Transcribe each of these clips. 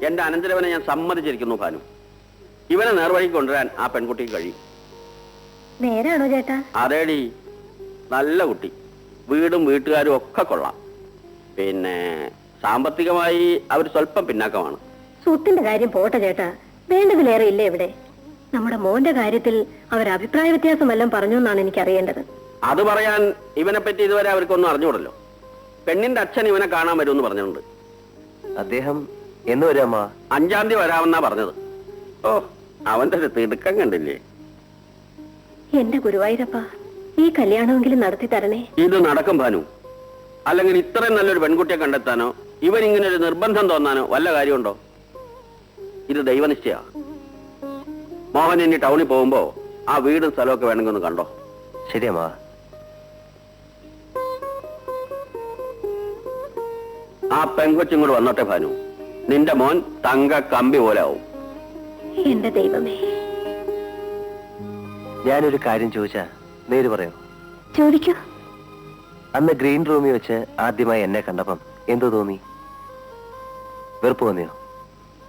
എന്റെ അനന്തരവനെ ഞാൻ സമ്മതിച്ചിരിക്കുന്നു ഭാനു. ഇവനെ നേർവഴിക്ക് കൊണ്ടുവരാൻ ആ പെൺകുട്ടിക്ക് കഴിയും. നേരാണോ ചേട്ടാ? അതേടി, നല്ല കുട്ടി, വീടും വീട്ടുകാരും ഒക്കെ കൊള്ളാം. പിന്നെ സാമ്പത്തികമായി അവർ സ്വല്പം പിന്നാക്കമാണ്. സ്വത്തിന്റെ കാര്യം പോട്ടെ ചേട്ടാ, വേണ്ടതിലേറെ ഇല്ലേ ഇവിടെ. നമ്മുടെ മോന്റെ കാര്യത്തിൽ അവർ അഭിപ്രായ വ്യത്യാസം വല്ലതും പറഞ്ഞു എന്നാണ് എനിക്ക് അറിയേണ്ടത്. അത് പറയാൻ ഇവനെ പറ്റി ഇതുവരെ അവർക്കൊന്നും അറിഞ്ഞുകൂടല്ലോ. പെണ്ണിന്റെ അച്ഛൻ ഇവനെ കാണാൻ വരുമെന്ന് പറഞ്ഞിട്ടുണ്ട്. അദ്ദേഹം എന്ന് വരാമ? 5-ാം തീയതി വരാമെന്നാ പറഞ്ഞത്. ഓ, അവന്റെ ഒരു തിടുക്കം കണ്ടില്ലേ? എന്റെ ഗുരുവായൂരപ്പ, ഈ കല്യാണമെങ്കിലും നടത്തി തരണേ. ഇത് നടക്കും ഭാനു. അല്ലെങ്കിൽ ഇത്രയും നല്ലൊരു പെൺകുട്ടിയെ കണ്ടെത്താനോ ഇവൻ ഇങ്ങനെ ഒരു നിർബന്ധം തോന്നാനോ വല്ല കാര്യമുണ്ടോ? ഇത് ദൈവനിശ്ചയാ. മോഹൻ ഇനി ടൗണിൽ പോകുമ്പോ ആ വീടും സ്ഥലമൊക്കെ വേണമെങ്കിൽ ഒന്ന് കണ്ടോ. ശരിയമ്മാ. ആ പെങ്കൊച്ചും കൂടെ വന്നോട്ടെ ഭാനു. നിന്റെ മോൻ തങ്ക കമ്പി പോലെ ആവും. എന്റെ ദൈവമേ. ഞാനൊരു കാര്യം ചോദിച്ചാ നേര് പറയോ? ചോദിക്കൂ. അന്ന് ഗ്രീൻ റൂമിൽ വെച്ച് ആദ്യമായി എന്നെ കണ്ടപ്പം എന്തോ തോന്നി? വെറുപ്പ് തോന്നിയോ?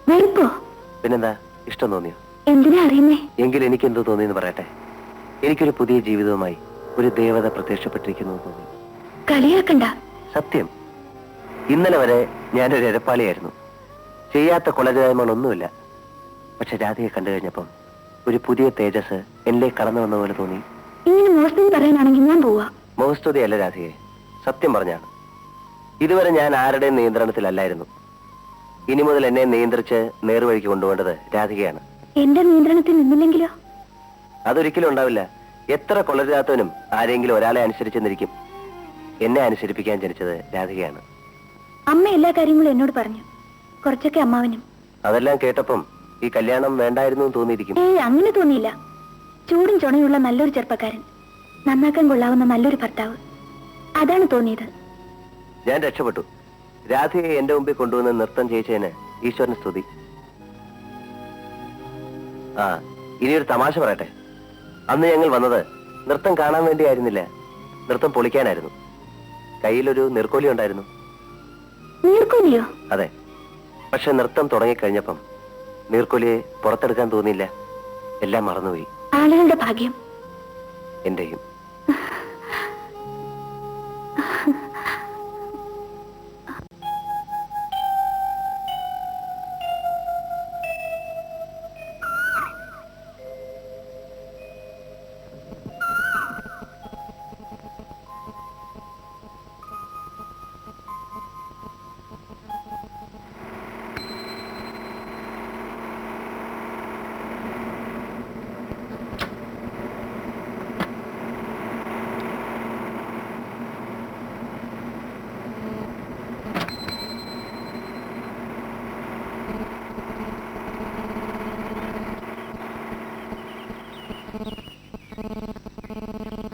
വെറുപ്പോ? പിന്നെന്താ, ഇഷ്ടം തോന്നിയോ? എന്തിനാ അറിയുന്നേ? എങ്കിൽ എനിക്ക് എന്തോ തോന്നിയെന്ന് പറയട്ടെ. എനിക്കൊരു പുതിയ ജീവിതവുമായി ഒരു ദേവത പ്രത്യക്ഷപ്പെട്ടിരിക്കുന്നു തോന്നി. കളിയാക്കണ്ട. സത്യം. ഇന്നലെ വരെ ഞാനൊരു എരപ്പാളിയായിരുന്നു. ചെയ്യാത്ത കൊലജായ്മകളൊന്നുമില്ല. പക്ഷെ രാധയെ കണ്ടു കഴിഞ്ഞപ്പം ഒരു പുതിയ തേജസ് എന്നിലേക്ക് കടന്നു വന്ന പോലെ തോന്നി. ഇങ്ങനെ മോശം പറയാനാണെങ്കിൽ ഞാൻ പോവാ. മോഹസ്തുതിയല്ല രാധയെ, സത്യം പറഞ്ഞാണ്. ഇതുവരെ ഞാൻ ആരുടെയും നിയന്ത്രണത്തിലല്ലായിരുന്നു. ഇനി മുതൽ എന്നെ നിയന്ത്രിച്ച് നേർവഴിക്ക് കൊണ്ടുപോകേണ്ടത് രാധികയാണ്. എന്റെ നിയന്ത്രണത്തിൽ നിന്നില്ലെങ്കിലോ? അതൊരിക്കലും ഉണ്ടാവില്ല. എത്ര കൊളരാത്തവനും ആരെങ്കിലും ഒരാളെ അനുസരിച്ചെന്നിരിക്കും. എന്നെ അനുസരിപ്പിക്കാൻ ജനിച്ചത് രാധികയാണ്. അമ്മ എല്ലാ കാര്യങ്ങളും എന്നോട് പറഞ്ഞു. കുറച്ചൊക്കെ അമ്മാവനും. അതെല്ലാം കേട്ടപ്പം ഈ കല്യാണം വേണ്ടായിരുന്നു എന്ന് തോന്നിയിരിക്കും. അങ്ങനെ തോന്നിയില്ല. ചൂടും ചുണയുള്ള നല്ലൊരു ചെറുപ്പക്കാരൻ, നന്നാക്കാൻ കൊള്ളാവുന്ന നല്ലൊരു ഭർത്താവ്, അതാണ് തോന്നിയത്. ഞാൻ രക്ഷപ്പെട്ടു. രാധയെ എന്റെ മുമ്പിൽ കൊണ്ടുവന്ന് നൃത്തം ചെയ്യിച്ചതിന് ഈശ്വരന് സ്തുതി. ആ, ഇനിയൊരു തമാശ പറയട്ടെ. അന്ന് ഞങ്ങൾ വന്നത് നൃത്തം കാണാൻ വേണ്ടിയായിരുന്നില്ല, നൃത്തം പൊളിക്കാനായിരുന്നു. കയ്യിലൊരു നീർക്കോലി ഉണ്ടായിരുന്നു. നീർക്കോലിയോ? അതെ. പക്ഷെ നൃത്തം തുടങ്ങിക്കഴിഞ്ഞപ്പം നീർക്കോലിയെ പുറത്തെടുക്കാൻ തോന്നിയില്ല. എല്ലാം മറന്നുപോയി. ആളുകളുടെ ഭാഗ്യം. എന്റെയും.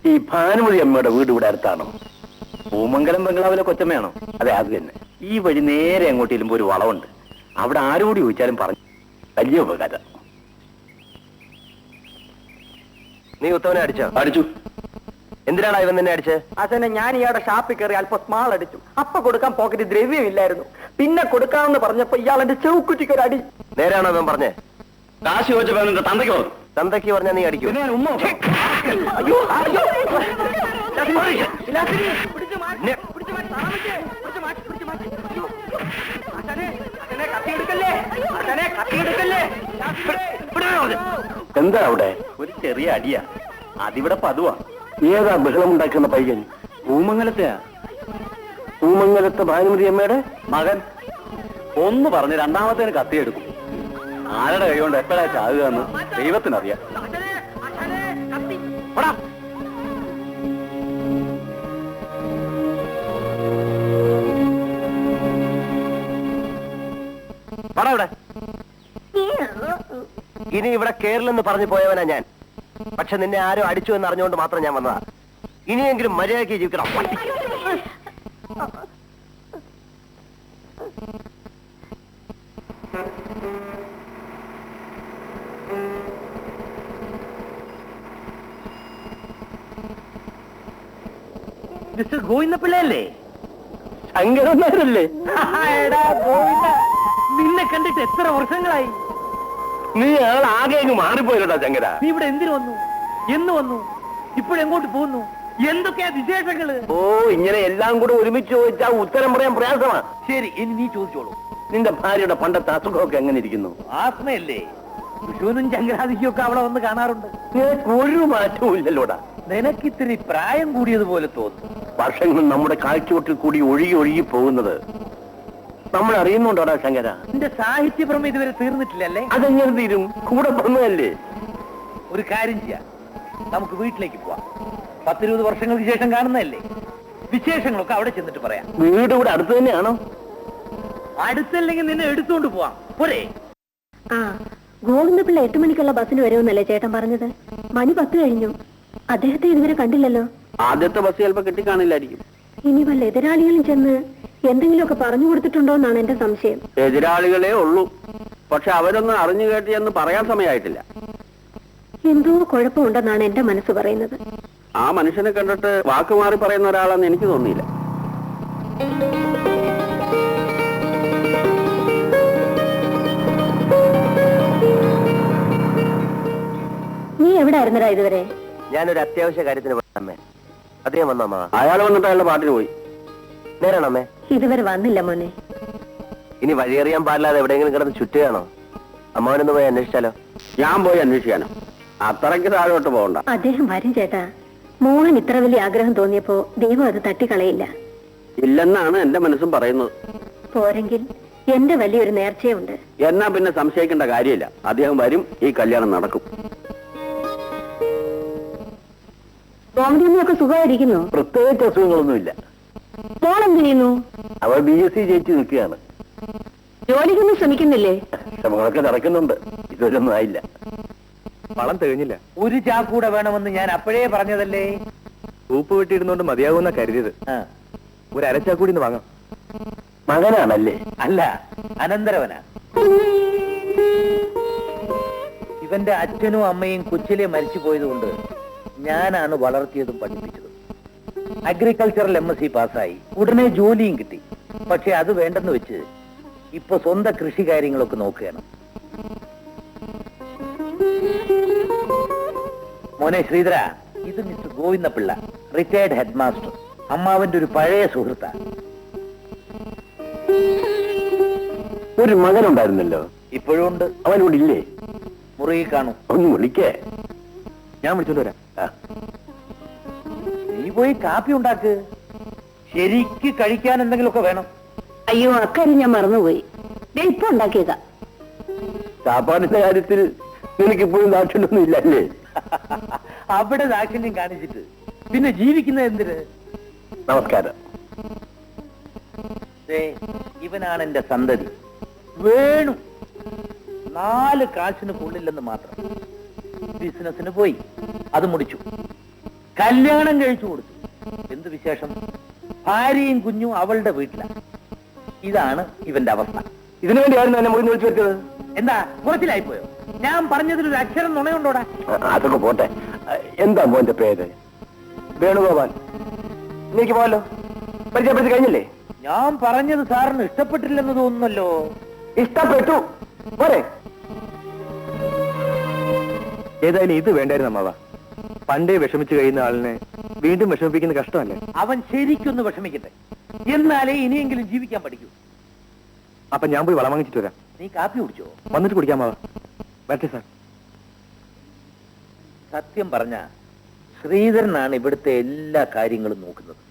ഈ ഭാനുമതി അമ്മയുടെ വീട് ഇവിടെ അടുത്താണോ? പൂമംഗലം ബംഗ്ലാവിലെ കൊച്ചമ്മയാണോ? അതെ, അത് തന്നെ. ഈ വഴി നേരെ അങ്ങോട്ട് ചെല്ലുമ്പോ ഒരു വളവുണ്ട്. അവിടെ ആരോട് ചോദിച്ചാലും പറഞ്ഞു വലിയ ഉപകാരം. നീ ഉത്തവനെ അടിച്ചോ? അടിച്ചു. എന്തിനാണ് ഇവൻ നിന്നെ അടിച്ച്? അച്ഛനെ ഞാൻ ഇയാളുടെ ഷാപ്പിൽ കയറി അല്പം സ്മാൾ അടിച്ചു. അപ്പൊ കൊടുക്കാൻ പോക്കറ്റ് ദ്രവ്യമില്ലായിരുന്നു. പിന്നെ കൊടുക്കാമെന്ന് പറഞ്ഞപ്പോ ഇയാൾ എന്റെ ചെവുക്കുറ്റിക്കൊരു അടി. നേരാണോ അവൻ പറഞ്ഞേ? കാശ് ചോദിച്ചപ്പോ നിന്റെ തന്തയ്ക്ക് പറഞ്ഞു. തന്തയ്ക്ക് പറഞ്ഞാ നീ അടിക്കൂ? ഉമ്മ എന്താ അവിടെ? ഒരു ചെറിയ അടിയാ. അതിവിടെ പതുവാ. ഏതാ ബഹളം ഉണ്ടാക്കുന്ന പയ്യൻ? പൂമംഗലത്തെയാ. പൂമംഗലത്തെ ഭാനുമതി അമ്മയുടെ മകൻ. ഒന്ന് പറഞ്ഞ് രണ്ടാമത്തേന് കത്തിയെടുക്കും. ആരുടെ കൈ കൊണ്ട് എപ്പോഴാ ചാകുക എന്ന് ദൈവത്തിനറിയാം. ഇവിടെ ഇനി ഇവിടെ കേരളെന്ന് പറഞ്ഞു പോയവനാ ഞാൻ. പക്ഷെ നിന്നെ ആരോ അടിച്ചു എന്ന് അറിഞ്ഞുകൊണ്ട് മാത്രം ഞാൻ വന്നതാ. ഇനിയെങ്കിലും മര്യാദയ്ക്ക് ജീവിക്കണം. മിസ്റ്റർ ഗോവിന്ദ പിള്ളയല്ലേ? ശങ്കരന്മാരല്ലേ? നിന്നെ കണ്ടിട്ട് കഴിഞ്ഞിട്ട് എത്ര വർഷങ്ങളായി? നീ അയാൾ ആകെ അങ്ങ് മാറിപ്പോയില്ലടാ ശങ്കര. നീ ഇവിടെ എന്തിനു വന്നു? എന്ന് വന്നു? ഇപ്പോഴെങ്ങോട്ട് പോകുന്നു? എന്തൊക്കെയാ വിശേഷങ്ങള്? ഓ, ഇങ്ങനെ എല്ലാം കൂടെ ഒരുമിച്ച് ചോദിച്ചാൽ ഉത്തരം പറയാൻ പ്രയാസമാ. ശരി, ഇനി നീ ചോദിച്ചോളൂ. നിന്റെ ഭാര്യയുടെ പണ്ടത്തെ അസുഖമൊക്കെ എങ്ങനെ ഇരിക്കുന്നു? ആത്മയല്ലേ? വിഷുവിനും ചങ്കരാതിക്കും ഒക്കെ അവളെ വന്ന് കാണാറുണ്ട്. ഒരു മാറ്റവും ഇല്ലല്ലോടാ. നിനക്കിത്തിരി പ്രായം കൂടിയതുപോലെ തോന്നുന്നു. വർഷങ്ങൾ നമ്മുടെ കാഴ്ചവട്ടിൽ കൂടി ഒഴുകി ഒഴുകി പോകുന്നത് നമ്മൾ അറിയുന്നുണ്ടോടാ ശങ്കര? നിന്റെ സാഹിത്യപ്രമം ഇതുവരെ തീർന്നിട്ടില്ലല്ലേ? അതെങ്ങനെ തീരും? കൂടെ പറഞ്ഞതല്ലേ. ഒരു കാര്യം ചെയ്യാം, നമുക്ക് വീട്ടിലേക്ക് പോവാം. 10-20 വർഷങ്ങൾക്ക് ശേഷം കാണുന്നതല്ലേ. വിശേഷങ്ങളൊക്കെ അവിടെ ചെന്നിട്ട് പറയാം. വീട് ഇവിടെ അടുത്ത് തന്നെയാണോ? അടുത്തല്ലെങ്കിൽ നിന്നെ എടുത്തുകൊണ്ട് പോവാം. പോരെ? ആ, ഗോവിന്ദപിള്ള 8 മണിക്കുള്ള ബസ്സിന് വരുമെന്നല്ലേ ചേട്ടൻ പറഞ്ഞത്? മണി 10 കഴിഞ്ഞു. അദ്ദേഹത്തെ ഇതുവരെ കണ്ടില്ലല്ലോ. ആദ്യത്തെ ബസ് ചിലപ്പോ കിട്ടിക്കാണില്ലായിരിക്കും. ഇനി വല്ല എതിരാളികളും ചെന്ന് എന്തെങ്കിലുമൊക്കെ പറഞ്ഞു കൊടുത്തിട്ടുണ്ടോ എന്നാണ് എന്റെ സംശയം. എതിരാളികളെ ഉള്ളൂ, പക്ഷെ അവരൊന്നും അറിഞ്ഞു കേട്ടി എന്ന് പറയാൻ സമയമായിട്ടില്ല. എന്തോ കുഴപ്പമുണ്ടെന്നാണ് എന്റെ മനസ്സ് പറയുന്നത്. ആ മനുഷ്യനെ കണ്ടിട്ട് വാക്കുമാറി പറയുന്ന ഒരാളെന്ന് എനിക്ക് തോന്നിയില്ല. നീ എവിടെ ആയിരുന്നടാ ഇതുവരെ? ഞാനൊരു അത്യാവശ്യ കാര്യത്തിന് അമ്മേ. അദ്ദേഹം വന്നോ അമ്മ? അയാൾ വന്നിട്ട് അയാളുടെ പാട്ടിന് പോയി. നേരാണോ അമ്മേ? ഇതുവരെ വന്നില്ല മോനെ. ഇനി വഴിയറിയാൻ പാടില്ലാതെ എവിടെയെങ്കിലും കിടന്ന് ചുറ്റുകയാണോ? അമ്മാവനൊന്ന് പോയി അന്വേഷിച്ചാലോ? ഞാൻ പോയി അന്വേഷിക്കാനോ? അത്രയ്ക്ക് താഴോട്ട് പോകണ്ട. അദ്ദേഹം വരും ചേട്ടാ. മോഹൻ ഇത്ര വലിയ ആഗ്രഹം തോന്നിയപ്പോ ദൈവം അത് തട്ടിക്കളയില്ല. ഇല്ലെന്നാണ് എന്റെ മനസ്സും പറയുന്നത്. പോരെങ്കിൽ എന്റെ വലിയൊരു നേർച്ചയുണ്ട്. എന്നാ പിന്നെ സംശയിക്കേണ്ട കാര്യമില്ല. അദ്ദേഹം വരും, ഈ കല്യാണം നടക്കും. ഗോമതിയൊക്കെ സുഖമായിരിക്കുന്നു? പ്രത്യേകിച്ച് അസുഖങ്ങളൊന്നുമില്ല. മോൾ എന്ത് ചെയ്യുന്നു? അവൾ BSc ജയിച്ചു നിൽക്കുകയാണ്. ജോലിക്കൊന്നും ശ്രമിക്കുന്നില്ലേ? ശ്രമങ്ങളൊക്കെ നടക്കുന്നുണ്ട്. ഇതൊന്നും ആയില്ല. പണം തികഞ്ഞില്ല. ഒരു ചാക്കൂടെ വേണമെന്ന് ഞാൻ അപ്പോഴേ പറഞ്ഞതല്ലേ. ഉപ്പ് വെട്ടിയിരുന്നോണ്ട് മതിയാകുന്ന കരുതിയത്. ഒരു അരച്ചാക്കൂടി വാങ്ങാം. മകനാണല്ലേ? അല്ല, അനന്തരവനാ. ഇവന്റെ അച്ഛനും അമ്മയും കൊച്ചിലെ മരിച്ചു പോയതുകൊണ്ട് ഞാനാണ് വളർത്തിയതും പഠിപ്പിച്ചതും. അഗ്രികൾച്ചറൽ MSc പാസ്സായി. ഉടനെ ജോലിയും കിട്ടി. പക്ഷെ അത് വേണ്ടെന്ന് വെച്ച് ഇപ്പൊ സ്വന്തം കൃഷി കാര്യങ്ങളൊക്കെ നോക്കുകയാണ്. മോനെ ശ്രീധര, ഇത് mister Govinda Pillai, retired head master. അമ്മാവന്റെ ഒരു പഴയ സുഹൃത്താ. ഒരു മകനുണ്ടായിരുന്നല്ലോ, ഇപ്പോഴും ഉണ്ട്. അവനോട് ഇല്ലേ? മുറിയിൽ കാണും. ഒന്ന് വിളിക്കേ. ഞാൻ വിളിച്ചോണ്ട് വരാം. നീ പോയി കാപ്പി ഉണ്ടാക്ക്. ശരിക്ക് കഴിക്കാൻ എന്തെങ്കിലുമൊക്കെ വേണം. അയ്യോ, അക്കാര്യം ഞാൻ മറന്നുപോയി. ഇപ്പൊ ഉണ്ടാക്കിയതാ. ചാപ്പാടിന്റെ കാര്യത്തിൽ നിനക്കിപ്പോഴും ദാക്ഷിണ്യൊന്നും ഇല്ലല്ലേ? അവിടെ ദാക്ഷിണ്യം കാണിച്ചിട്ട് പിന്നെ ജീവിക്കുന്നത് എന്തിന്? നമസ്കാരം. ഇവനാണ് എന്റെ സന്തതി വേണു. 4 കാശിന് കൊള്ളില്ലെന്ന് മാത്രം. ബിസിനസിന് പോയി, അത് മുടിച്ചു. കല്യാണം കഴിച്ചു കൊടുത്തു. എന്ത് വിശേഷം? ഭാര്യയും കുഞ്ഞും അവളുടെ വീട്ടിലാണ്. ഇതാണ് ഇവന്റെ അവസ്ഥ. ഇതിനു വേണ്ടിയായിരുന്നു എന്നെ മുറിഞ്ഞു വിളിച്ചു വെച്ചത്. എന്താ കുറച്ചിലായിപ്പോയോ? ഞാൻ പറഞ്ഞതിലൊരു അക്ഷരം നുണയുണ്ടോടാ? അതൊക്കെ പോട്ടെ. എന്താ മോന്റെ പേര്? വേണുഗോപാൽ. നീക്ക് പോവല്ലോ. പരിചയപ്പെടുത്തി കഴിഞ്ഞില്ലേ? ഞാൻ പറഞ്ഞത് സാറിന് ഇഷ്ടപ്പെട്ടില്ലെന്ന് തോന്നുന്നല്ലോ. ഇഷ്ടപ്പെട്ടു. പോരെ? ഏതായാലും ഇത് വേണ്ടായിരുന്നു അമ്മാവ. പണ്ടേ വിഷമിച്ചു കഴിയുന്ന ആളിനെ വീണ്ടും വിഷമിപ്പിക്കുന്ന കഷ്ടമല്ലേ? അവൻ ശരിക്കൊന്ന് വിഷമിക്കട്ടെ, എന്നാലേ ഇനിയെങ്കിലും ജീവിക്കാൻ പഠിക്കൂ. അപ്പൊ ഞാൻ പോയി വളം വാങ്ങിച്ചിട്ട് വരാം. നീ കാപ്പി കുടിച്ചോ? വന്നിട്ട് കുടിക്കാം അമ്മാവ. വരട്ടെ സാർ. സത്യം പറഞ്ഞ ശ്രീധരനാണ് ഇവിടുത്തെ എല്ലാ കാര്യങ്ങളും നോക്കുന്നത്.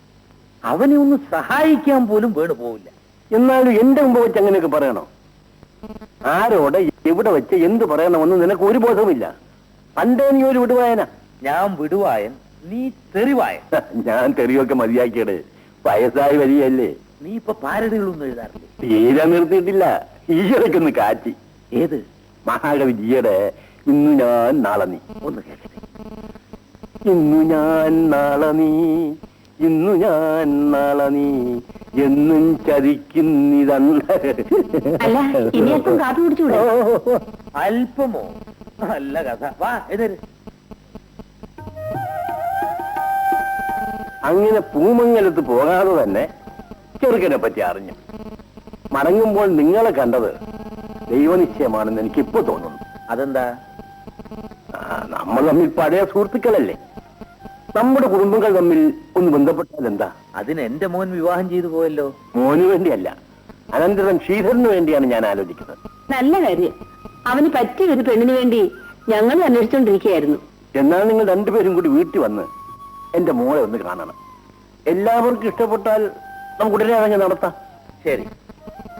അവനെ ഒന്ന് സഹായിക്കാൻ പോലും വേണു പോവില്ല. എന്നാലും എന്റെ മുമ്പ് വെച്ച് അങ്ങനെയൊക്കെ പറയണോ? ആരോടെ എവിടെ വെച്ച് എന്ത് പറയണമെന്ന് നിനക്ക് ഒരു ബോധവുമില്ല. പണ്ടേ നീ ഒരു വിടുവായന. ഞാൻ വിടുവായൻ, നീ തെറിവായൻ. ഞാൻ തെറിയൊക്കെ മതിയാക്കിയത്. വയസ്സായി വരികയല്ലേ. നീ ഇപ്പൊ പാരടികളൊന്നും എഴുതാറില്ലേ? തീരെ നിർത്തിയിട്ടില്ല. ഈയിടയ്ക്കൊന്ന് കാച്ചി. ഏത്? മഹാകവി ജിയുടെ ഇന്നു ഞാൻ നാളെ നീ. ഒന്ന് കേൾക്കട്ടെ. ഇന്നു ഞാൻ നാളെ നീ, ഇന്നു ഞാൻ നാളെ നീ എന്നും ചതിക്കുന്നിതല്ല. അല്ല, ഇനി അല്പം കാപ്പി കുടിച്ചുകൂടെ? അല്പമോ? നല്ല കഥ. വാ എതിര്. അങ്ങനെ പൂമംഗലത്ത് പോകാതെ തന്നെ ചെറുക്കനെ പറ്റി അറിഞ്ഞു. മടങ്ങുമ്പോൾ നിങ്ങളെ കണ്ടത് ദൈവനിശ്ചയമാണെന്ന് എനിക്കിപ്പോ തോന്നുന്നു. അതെന്താ? നമ്മൾ തമ്മിൽ പഴയ സുഹൃത്തുക്കളല്ലേ, നമ്മുടെ കുടുംബങ്ങൾ തമ്മിൽ ഒന്ന് ബന്ധപ്പെട്ടാൽ എന്താ? അതിന് എന്റെ മോൻ വിവാഹം ചെയ്തു പോയല്ലോ. മോന് വേണ്ടിയല്ല, അനന്തരം ശ്രീധരന് വേണ്ടിയാണ് ഞാൻ ആലോചിക്കുന്നത്. നല്ല കാര്യം. അവന് പറ്റിയ ഒരു പെണ്ണിന് വേണ്ടി ഞങ്ങൾ അന്വേഷിച്ചുകൊണ്ടിരിക്കുകയായിരുന്നു. എന്നാൽ നിങ്ങൾ രണ്ടുപേരും കൂടി വീട്ടിൽ വന്ന് എന്റെ മോളെ ഒന്ന് കാണണം. എല്ലാവർക്കും ഇഷ്ടപ്പെട്ടാൽ നമുക്ക് ഉടനെ അതങ്ങ് നടത്താം. ശരി,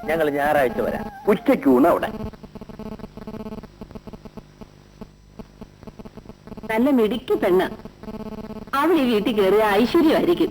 ഞങ്ങൾ ഞായറാഴ്ച വരാം. ഉച്ചയ്ക്ക് ഊണ് അവിടെ. നല്ല മിടുക്കി പെണ്ണ്. അവൾ ഈ വീട്ടിൽ കയറിയ ഐശ്വര്യമായിരിക്കും.